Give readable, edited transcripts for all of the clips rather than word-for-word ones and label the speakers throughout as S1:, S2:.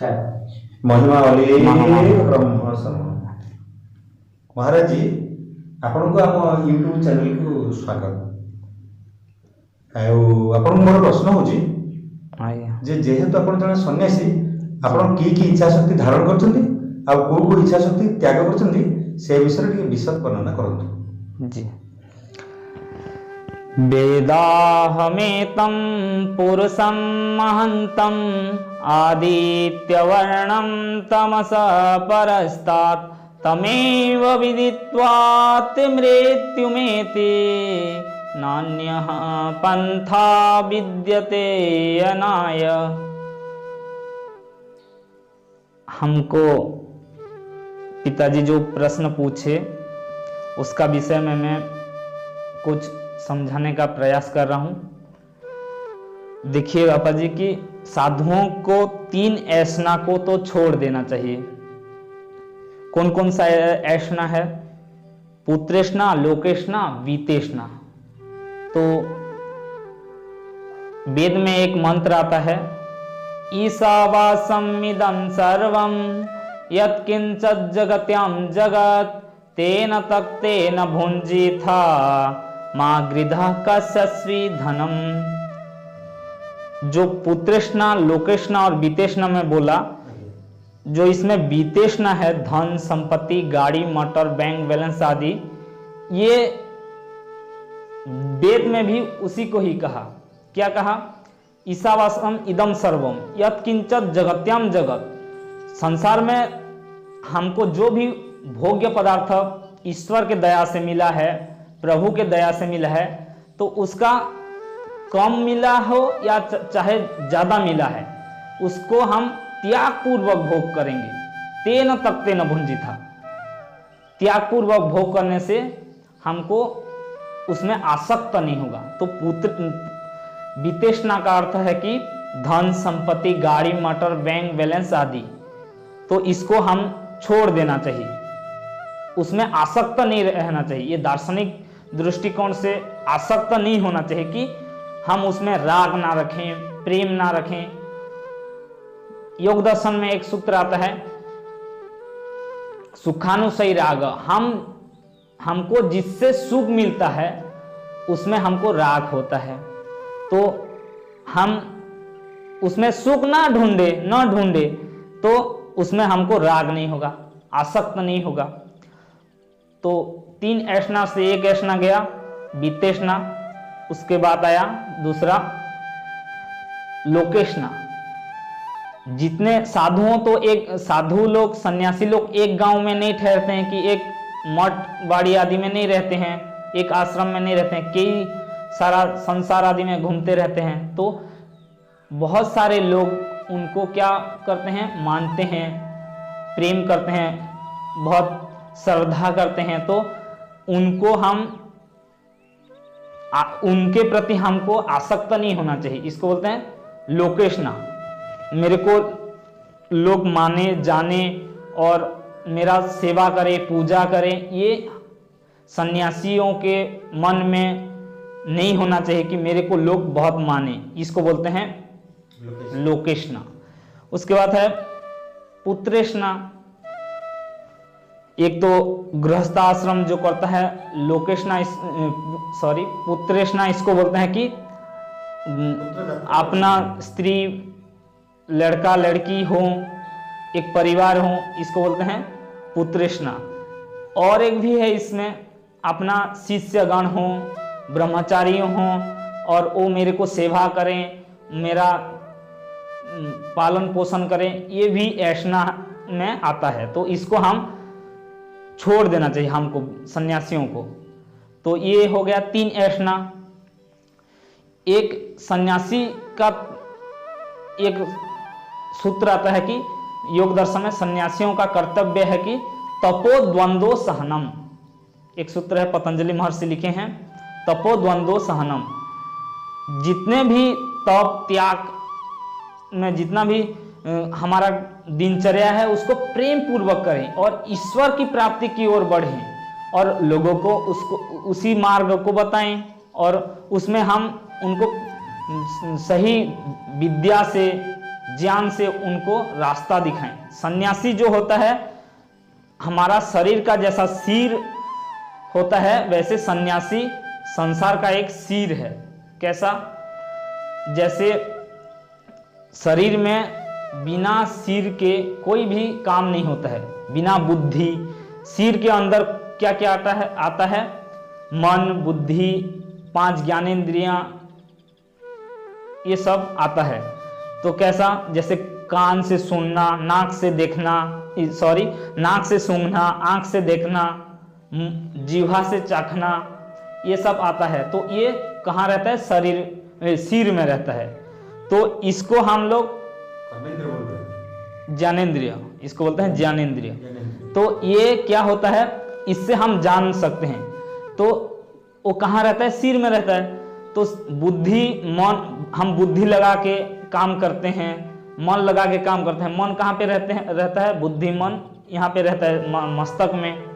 S1: महिमावली ब्रह्म सम महाराज जी आपण को आम यूट्यूब चैनल को स्वागत आपन मोर प्रश्न होची जे जेहेतु आपण जने सन्यासी आपण की इच्छा शक्ति धारण करछंती आ को इच्छा शक्ति त्याग करछंती से विषय के विशद वर्णना करंतु
S2: जी। वेदाहमेतं पुरुषं महन्तं आदित्यवर्णं तमसः परस्तात् तमेव विदित्वात् मृत्युमेति नान्यः पंथा विद्यते अनाय। हमको पिताजी जो प्रश्न पूछे उसका विषय में मैं कुछ समझाने का प्रयास कर रहा हूं। देखिए पापा जी कि साधुओं को 3 ऐसना को तो छोड़ देना चाहिए। कौन कौन सा ऐसना है? पुत्रेष्णा, लोकेष्णा, वीतेष्णा। तो वेद में एक मंत्र आता है, ईशावासमिदं सर्वं यत्किंचित् जगत्यां जगत् तेन तक्तेन भुञ्जीथा मा गृधः कस्यस्वी धनम। जो पुत्रेष्णा, लोकेष्णा और बीतेष्णा में बोला, जो इसमें बीतेष्णा है धन, संपत्ति, गाड़ी, मोटर, बैंक बैलेंस आदि, ये वेद में भी उसी को ही कहा। क्या कहा? ईशावासम इदम सर्वम यत्किंचित् जगत्याम जगत। संसार में हमको जो भी भोग्य पदार्थ ईश्वर के दया से मिला है, प्रभु के दया से मिला है, तो उसका कम मिला हो या चाहे ज्यादा मिला है, उसको हम त्याग पूर्वक भोग करेंगे। तेन तक्ते न भुंजिथा। त्याग पूर्वक भोग करने से हमको उसमें आसक्त नहीं होगा। तो पुत्र वितेष्णा का अर्थ है कि धन, संपत्ति, गाड़ी, मोटर, बैंक बैलेंस आदि, तो इसको हम छोड़ देना चाहिए, उसमें आसक्त नहीं रहना चाहिए। ये दार्शनिक दृष्टिकोण से आसक्त नहीं होना चाहिए कि हम उसमें राग ना रखें, प्रेम ना रखें। योग दर्शन में एक सूत्र आता है, सुखानुसई राग। हमको जिससे सुख मिलता है उसमें हमको राग होता है, तो हम उसमें सुख ना ढूंढे तो उसमें हमको राग नहीं होगा, आसक्त नहीं होगा। तो 3 ऐसना से एक ऐसना गया बीतेष्णा, उसके बाद आया दूसरा लोकेष्णा। जितने साधुओं तो एक साधु लोग, सन्यासी लोग एक गांव में नहीं ठहरते हैं कि एक मठ बाड़ी आदि में नहीं रहते हैं, एक आश्रम में नहीं रहते हैं, कई सारा संसार आदि में घूमते रहते हैं। तो बहुत सारे लोग उनको क्या करते हैं, मानते हैं, प्रेम करते हैं, बहुत श्रद्धा करते हैं। तो उनको उनके प्रति हमको आसक्त नहीं होना चाहिए। इसको बोलते हैं लोकेष्णा। मेरे को लोग माने, जाने और मेरा सेवा करे, पूजा करे, ये सन्यासियों के मन में नहीं होना चाहिए कि मेरे को लोग बहुत माने। इसको बोलते हैं लोकेष्णा। उसके बाद है पुत्रेष्णा। एक तो गृहस्थ आश्रम जो करता है लोकेष्णा, पुत्रेष्णा इसको बोलते हैं कि अपना स्त्री, लड़का लड़की हो, एक परिवार हो, इसको बोलते हैं पुत्रेष्णा। और एक भी है इसमें, अपना शिष्यगण हो, ब्रह्मचारी हो और वो मेरे को सेवा करें, मेरा पालन पोषण करें, ये भी ऐसना में आता है। तो इसको हम छोड़ देना चाहिए हमको, सन्यासियों को। तो ये हो गया 3 ऐसना। एक सन्यासी का एक सूत्र आता है कि योग दर्शन में सन्यासियों का कर्तव्य है कि तपो द्वंद्व सहनम। एक सूत्र है, पतंजलि महर्षि लिखे हैं, तपो द्वंद्व सहनम। जितने भी तप त्याग में जितना भी हमारा दिनचर्या है उसको प्रेम पूर्वक करें और ईश्वर की प्राप्ति की ओर बढ़ें और लोगों को उसको उसी मार्ग को बताएं और उसमें हम उनको सही विद्या से, ज्ञान से उनको रास्ता दिखाएं। सन्यासी जो होता है, हमारा शरीर का जैसा सिर होता है वैसे सन्यासी संसार का एक सिर है। कैसा? जैसे शरीर में बिना सिर के कोई भी काम नहीं होता है, बिना बुद्धि। सिर के अंदर क्या क्या आता है मन, बुद्धि, 5 ज्ञानेंद्रियां, ये सब आता है। तो कैसा? जैसे कान से सुनना, नाक से देखना, नाक से सूंघना, आंख से देखना, जीवा से चाखना, ये सब आता है। तो ये कहाँ रहता है? सिर में रहता है। तो इसको हम लोग ज्ञानेंद्रिय, इसको बोलते हैं ज्ञानेंद्रिय। तो ये क्या होता है, इससे हम जान सकते हैं। तो वो कहाँ रहता है? सिर में रहता है। तो बुद्धि, मन, हम बुद्धि लगा के काम करते हैं, मन लगा के काम करते हैं। मन कहाँ पे रहता है? बुद्धि, मन यहाँ पे रहता है मस्तक में।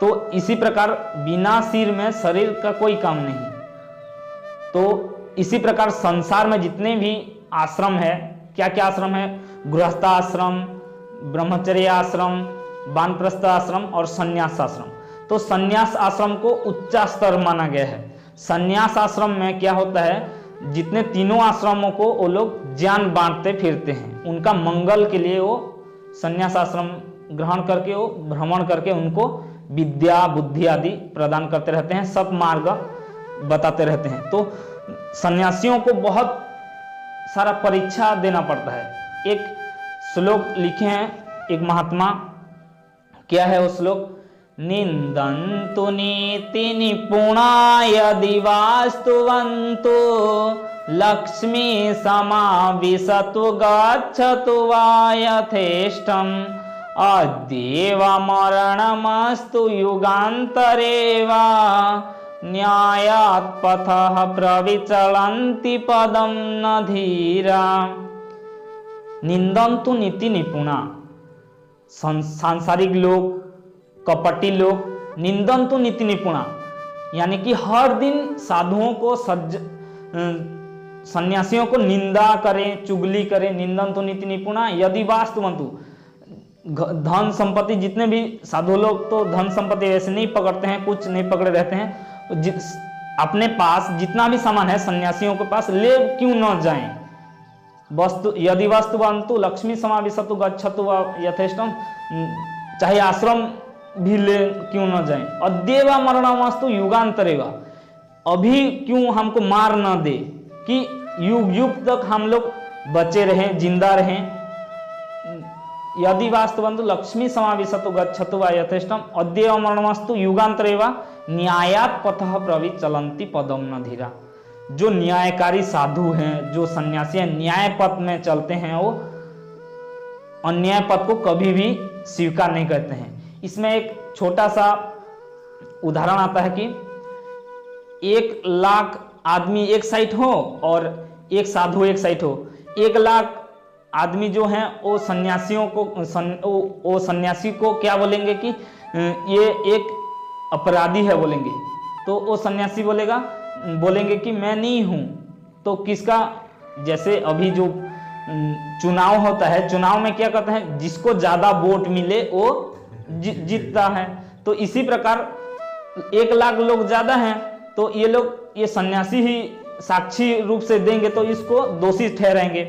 S2: तो इसी प्रकार बिना सिर में शरीर का कोई काम नहीं। तो इसी प्रकार संसार में जितने भी आश्रम है, क्या क्या आश्रम है? गृहस्थाश्रम, ब्रह्मचर्य आश्रम, वानप्रस्थ आश्रम और संन्यास आश्रम। तो संन्यास आश्रम को उच्च स्तर माना गया है। संन्यास आश्रम में क्या होता है, जितने तीनों आश्रमों को वो लोग ज्ञान बांटते फिरते हैं। उनका मंगल के लिए वो संन्यास आश्रम ग्रहण करके, वो भ्रमण करके उनको विद्या, बुद्धि आदि प्रदान करते रहते हैं, सब मार्ग बताते रहते हैं। तो सन्यासियों को बहुत सारा परीक्षा देना पड़ता है। एक श्लोक लिखे हैं एक महात्मा, क्या है वो श्लोक? निंदन्तु नीति निपुणा यदि वास्तुवन्तु लक्ष्मी समाविशतु गच्छतु वा यथेष्टम् अद्यैव मरणमस्तु युगान्तरे वा न्यायात् पथः प्रविचलन्ति पदं न धीरा। निंदन्तु नीति निपुणा, सांसारिक लोग, कपटी लोग, निंदन्तु नीति निपुणा, यानी कि हर दिन साधुओं को, सन्यासियों को निंदा करें, चुगली करें। निंदन्तु नीति निपुणा यदि वास्तुवन्तु, धन संपत्ति, जितने भी साधु लोग तो धन संपत्ति वैसे नहीं पकड़ते हैं, कुछ नहीं पकड़े रहते हैं। अपने पास जितना भी सामान है सन्यासियों के पास ले क्यों न जाएं। वस्तु यदि वास्तुवन्तु लक्ष्मी समाविशतु गच्छतु वा यथेष्टम, चाहे आश्रम भी ले क्यों न जाएं। अद्यैव मरणमस्तु युगान्तरेवा, अभी क्यों हमको मार न दे, कि युग युग तक हम लोग बचे रहें, जिंदा रहें। यदि वास्तुवन्तु लक्ष्मी समाविशतु गच्छतु वा यथेष्टम अद्यैव मरणमस्तु युगान्तरेवा न्यायात् पथः प्रविचलन्ति पदम न धीरा। जो न्यायकारी साधु हैं, जो सन्यासी हैं, न्याय पथ में चलते हैं, वो अन्याय पथ को कभी भी स्वीकार नहीं करते हैं। इसमें एक छोटा सा उदाहरण आता है कि 1 लाख आदमी एक साइड हो और एक साधु एक साइड हो। 1 लाख आदमी जो हैं वो सन्यासियों को, वो सन्यासी को क्या बोलेंगे कि ये एक अपराधी है बोलेंगे। तो वो सन्यासी बोलेंगे कि मैं नहीं हूँ। तो किसका, जैसे अभी जो चुनाव होता है, चुनाव में क्या कहते हैं, जिसको ज्यादा वोट मिले वो जीतता है। तो इसी प्रकार 1 लाख लोग ज्यादा हैं, तो ये सन्यासी ही साक्षी रूप से देंगे तो इसको दोषी ठहराएंगे।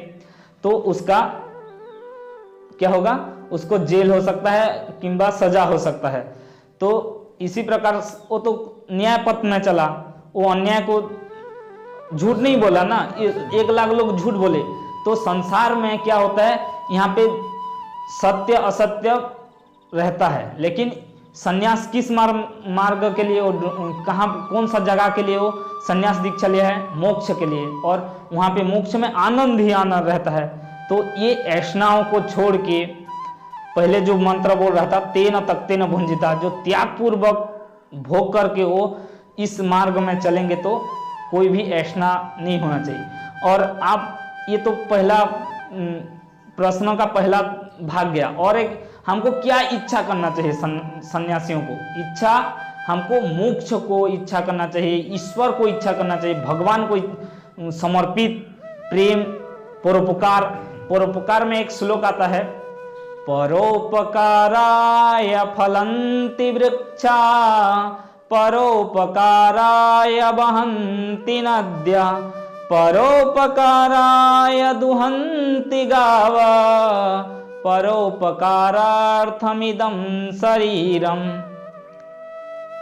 S2: तो उसका क्या होगा, उसको जेल हो सकता है किंबा सजा हो सकता है। तो इसी प्रकार वो तो न्याय पथ में चला, वो अन्याय को झूठ नहीं बोला ना, 1 लाख लोग झूठ बोले। तो संसार में क्या होता है, यहाँ पे सत्य असत्य रहता है, लेकिन सन्यास किस मार्ग के लिए, कहाँ कौन सा जगह के लिए वो सन्यास दीक्षा लिया है? मोक्ष के लिए। और वहाँ पे मोक्ष में आनंद ही आनंद रहता है। तो ये ऐष्णाओं को छोड़ के पहले जो मंत्र बोल रहा था, तेन तक्तेन भुंजिता, जो त्याग पूर्वक भोग करके वो इस मार्ग में चलेंगे तो कोई भी ऐष्णा नहीं होना चाहिए। और आप ये तो पहला प्रश्नों का पहला भाग गया। और एक, हमको क्या इच्छा करना चाहिए सन्यासियों को? इच्छा हमको मोक्ष को इच्छा करना चाहिए, ईश्वर को इच्छा करना चाहिए, भगवान को समर्पित प्रेम, परोपकार, परोपकार में एक श्लोक आता है, परोपकाराय फलन्ति वृक्षा परोपकाराय वहन्ति नद्या परोपकाराय दुहन्ति गावा परोपकारार्थमिदं शरीरम।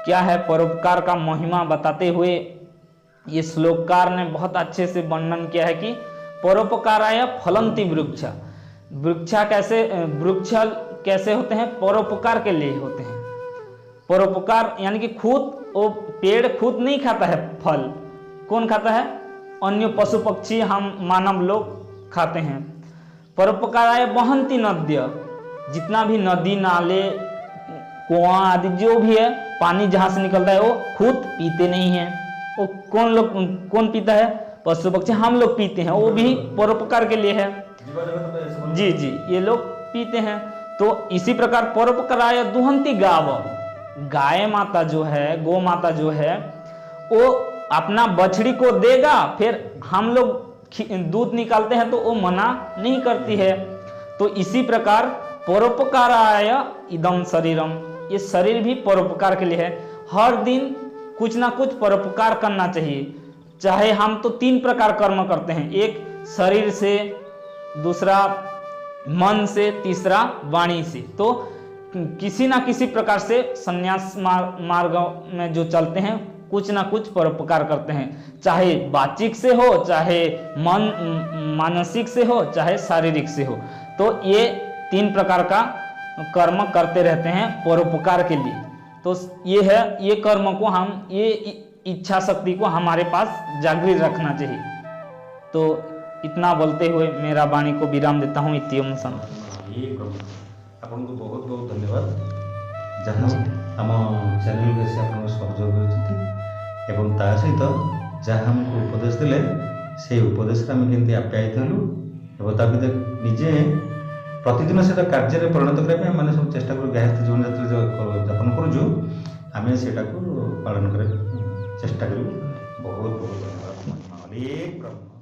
S2: क्या है परोपकार का महिमा बताते हुए ये श्लोककार ने बहुत अच्छे से वर्णन किया है कि परोपकाराय फलन्ति वृक्षा। वृक्ष कैसे होते हैं? परोपकार के लिए होते हैं। परोपकार यानी कि खुद वो पेड़ खुद नहीं खाता है फल, कौन खाता है? अन्य पशु पक्षी, हम मानव लोग खाते हैं। परोपकाराय वहन्ति नद्य, जितना भी नदी नाले कुआं आदि जो भी है पानी जहां से निकलता है वो खुद पीते नहीं है, वो कौन पीता है? पशु पक्षी, हम लोग पीते हैं, वो भी परोपकार के लिए है। जी जी, ये लोग पीते हैं। तो इसी प्रकार परोपकाराय दुहन्ति गाव, गाय माता जो है, गौ माता जो है, वो अपना बछड़ी को देगा, फिर हम लोग दूध निकालते हैं तो वो मना नहीं करती है। तो इसी प्रकार परोपकाराय इदं शरीरम, ये शरीर भी परोपकार के लिए है। हर दिन कुछ ना कुछ परोपकार करना चाहिए। चाहे हम तो 3 प्रकार कर्म करते हैं, एक शरीर से, दूसरा मन से, तीसरा वाणी से। तो किसी ना किसी प्रकार से संन्यास मार्ग में जो चलते हैं कुछ ना कुछ परोपकार करते हैं, चाहे वाचिक से हो, चाहे मानसिक से हो, चाहे शारीरिक से हो। तो ये 3 प्रकार का कर्म करते रहते हैं परोपकार के लिए। तो ये है, ये कर्म को हम, ये इच्छा शक्ति को हमारे पास जागृत रखना चाहिए। तो इतना बोलते हुए मेरा वाणी को विराम देता हूँ। इत्यम सन।
S1: आपको बहुत बहुत धन्यवाद जहाँ आम चैनल के आप सहयोग एवं ता सहित जहाँ हमको उपदेश देले से उपदेश आम केमती आप्यायित हलु एवं निजे प्रतिदिन से कार्य परिणत करने मैंने सब चेष्टा कर गृहस्थ जीवन यापन करुचु आम से पालन कर चेष्टा करूँ। बहुत बहुत धन्यवाद।